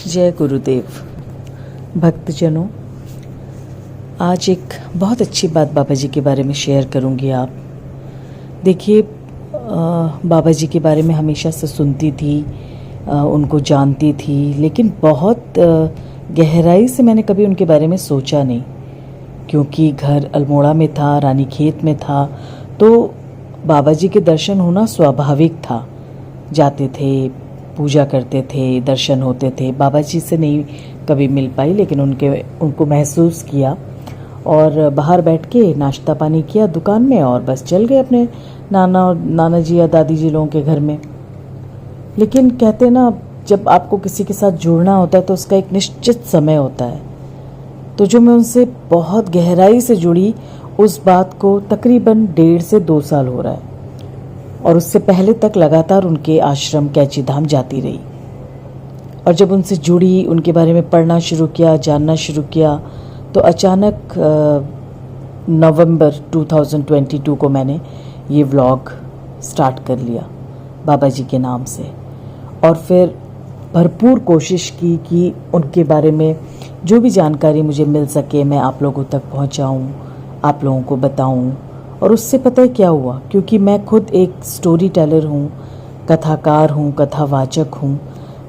जय गुरुदेव। भक्तजनों, आज एक बहुत अच्छी बात बाबा जी के बारे में शेयर करूंगी। आप देखिए, बाबा जी के बारे में हमेशा से सुनती थी, उनको जानती थी, लेकिन बहुत गहराई से मैंने कभी उनके बारे में सोचा नहीं, क्योंकि घर अल्मोड़ा में था, रानीखेत में था, तो बाबा जी के दर्शन होना स्वाभाविक था। जाते थे, पूजा करते थे, दर्शन होते थे। बाबा जी से नहीं कभी मिल पाई, लेकिन उनको महसूस किया और बाहर बैठ के नाश्ता पानी किया दुकान में और बस चल गए अपने नाना जी या दादी जी लोगों के घर में। लेकिन कहते ना, जब आपको किसी के साथ जुड़ना होता है तो उसका एक निश्चित समय होता है। तो जो मैं उनसे बहुत गहराई से जुड़ी, उस बात को तकरीबन 1.5 से 2 साल हो रहा है, और उससे पहले तक लगातार उनके आश्रम कैची धाम जाती रही। और जब उनसे जुड़ी, उनके बारे में पढ़ना शुरू किया, जानना शुरू किया, तो अचानक नवंबर 2022 को मैंने ये व्लॉग स्टार्ट कर लिया बाबा जी के नाम से। और फिर भरपूर कोशिश की कि उनके बारे में जो भी जानकारी मुझे मिल सके मैं आप लोगों तक पहुंचाऊं, आप लोगों को बताऊं। और उससे पता है क्या हुआ, क्योंकि मैं खुद एक स्टोरी टेलर हूँ, कथाकार हूँ, कथावाचक हूँ,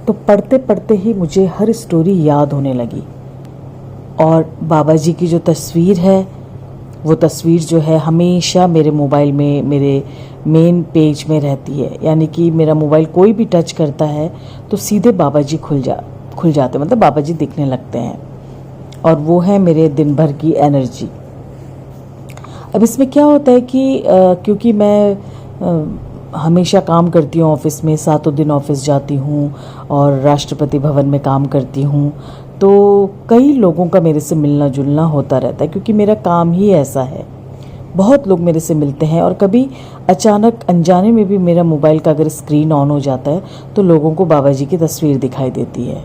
तो पढ़ते पढ़ते ही मुझे हर स्टोरी याद होने लगी। और बाबा जी की जो तस्वीर है, वो तस्वीर जो है हमेशा मेरे मोबाइल में, मेरे मेन पेज में रहती है। यानी कि मेरा मोबाइल कोई भी टच करता है तो सीधे बाबा जी खुल जाते, मतलब बाबा जी दिखने लगते हैं। और वो है मेरे दिन भर की एनर्जी। अब इसमें क्या होता है कि क्योंकि मैं हमेशा काम करती हूँ ऑफिस में, 7 दिन ऑफिस जाती हूँ और राष्ट्रपति भवन में काम करती हूँ, तो कई लोगों का मेरे से मिलना जुलना होता रहता है, क्योंकि मेरा काम ही ऐसा है। बहुत लोग मेरे से मिलते हैं और कभी अचानक अनजाने में भी मेरा मोबाइल का अगर स्क्रीन ऑन हो जाता है तो लोगों को बाबा जी की तस्वीर दिखाई देती है।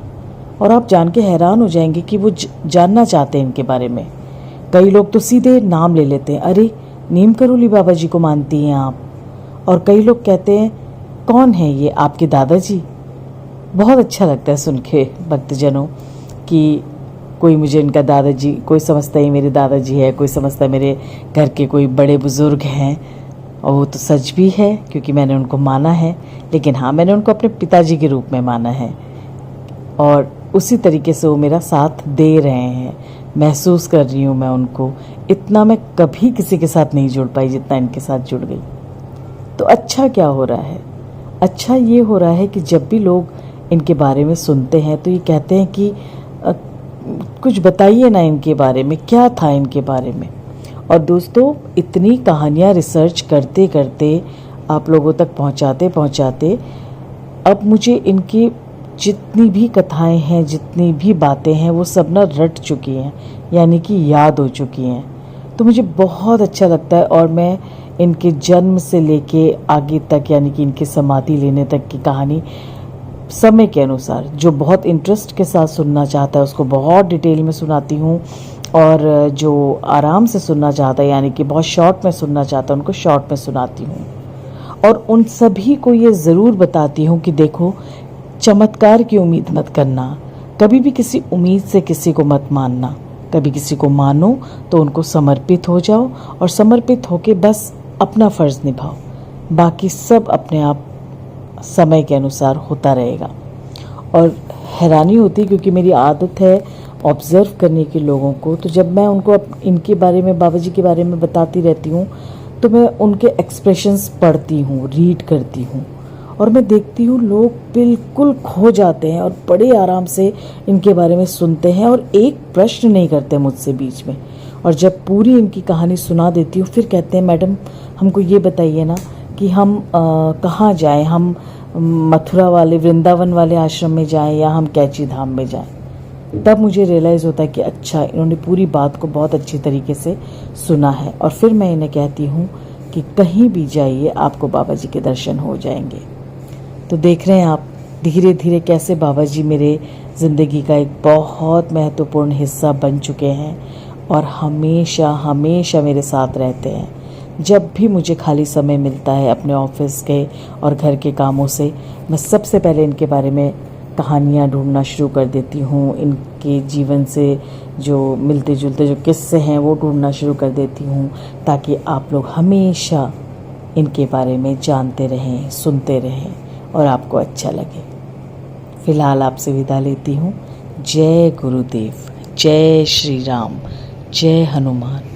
और आप जान के हैरान हो जाएंगे कि वो जानना चाहते हैं इनके बारे में। कई लोग तो सीधे नाम ले लेते हैं, अरे नीम करोली बाबा जी को मानती हैं आप। और कई लोग कहते हैं, कौन है ये, आपके दादाजी? बहुत अच्छा लगता है सुन के भक्तजनों कि कोई मुझे इनका दादाजी, कोई समझता है मेरे दादाजी है, कोई समझता है मेरे घर के कोई बड़े बुजुर्ग हैं। और वो तो सच भी है, क्योंकि मैंने उनको माना है। लेकिन हाँ, मैंने उनको अपने पिताजी के रूप में माना है, और उसी तरीके से वो मेरा साथ दे रहे हैं। महसूस कर रही हूँ मैं उनको। इतना मैं कभी किसी के साथ नहीं जुड़ पाई जितना इनके साथ जुड़ गई। तो अच्छा क्या हो रहा है? अच्छा ये हो रहा है कि जब भी लोग इनके बारे में सुनते हैं तो ये कहते हैं कि कुछ बताइए ना इनके बारे में, क्या था इनके बारे में। और दोस्तों, इतनी कहानियाँ रिसर्च करते करते, आप लोगों तक पहुँचाते पहुँचाते, अब मुझे इनकी जितनी भी कथाएं हैं, जितनी भी बातें हैं, वो सब ना रट चुकी हैं, यानी कि याद हो चुकी हैं। तो मुझे बहुत अच्छा लगता है। और मैं इनके जन्म से लेके आगे तक, यानी कि इनकी समाधि लेने तक की कहानी समय के अनुसार, जो बहुत इंटरेस्ट के साथ सुनना चाहता है उसको बहुत डिटेल में सुनाती हूँ, और जो आराम से सुनना चाहता है, यानी कि बहुत शॉर्ट में सुनना चाहता है, उनको शॉर्ट में सुनाती हूँ। और उन सभी को ये ज़रूर बताती हूँ कि देखो, चमत्कार की उम्मीद मत करना, कभी भी किसी उम्मीद से किसी को मत मानना। कभी किसी को मानो तो उनको समर्पित हो जाओ, और समर्पित होके बस अपना फ़र्ज़ निभाओ। बाकी सब अपने आप समय के अनुसार होता रहेगा। और हैरानी होती, क्योंकि मेरी आदत है ऑब्ज़र्व करने के लोगों को, तो जब मैं उनको इनके बारे में, बाबा जी के बारे में बताती रहती हूँ, तो मैं उनके एक्सप्रेशंस पढ़ती हूँ, रीड करती हूँ, और मैं देखती हूँ लोग बिल्कुल खो जाते हैं और बड़े आराम से इनके बारे में सुनते हैं और एक प्रश्न नहीं करते मुझसे बीच में। और जब पूरी इनकी कहानी सुना देती हूँ, फिर कहते हैं, मैडम हमको ये बताइए ना कि हम कहाँ जाएं, हम मथुरा वाले, वृंदावन वाले आश्रम में जाएं या हम कैची धाम में जाएं। तब मुझे रियलाइज़ होता है कि अच्छा, इन्होंने पूरी बात को बहुत अच्छी तरीके से सुना है। और फिर मैं इन्हें कहती हूँ कि कहीं भी जाइए, आपको बाबा जी के दर्शन हो जाएंगे। तो देख रहे हैं आप धीरे धीरे कैसे बाबा जी मेरे ज़िंदगी का एक बहुत महत्वपूर्ण हिस्सा बन चुके हैं, और हमेशा हमेशा मेरे साथ रहते हैं। जब भी मुझे खाली समय मिलता है अपने ऑफिस के और घर के कामों से, मैं सबसे पहले इनके बारे में कहानियाँ ढूंढना शुरू कर देती हूँ, इनके जीवन से जो मिलते जुलते जो किस्से हैं वो ढूंढना शुरू कर देती हूँ, ताकि आप लोग हमेशा इनके बारे में जानते रहें, सुनते रहें और आपको अच्छा लगे। फ़िलहाल आपसे विदा लेती हूँ। जय गुरुदेव, जय श्री राम, जय हनुमान।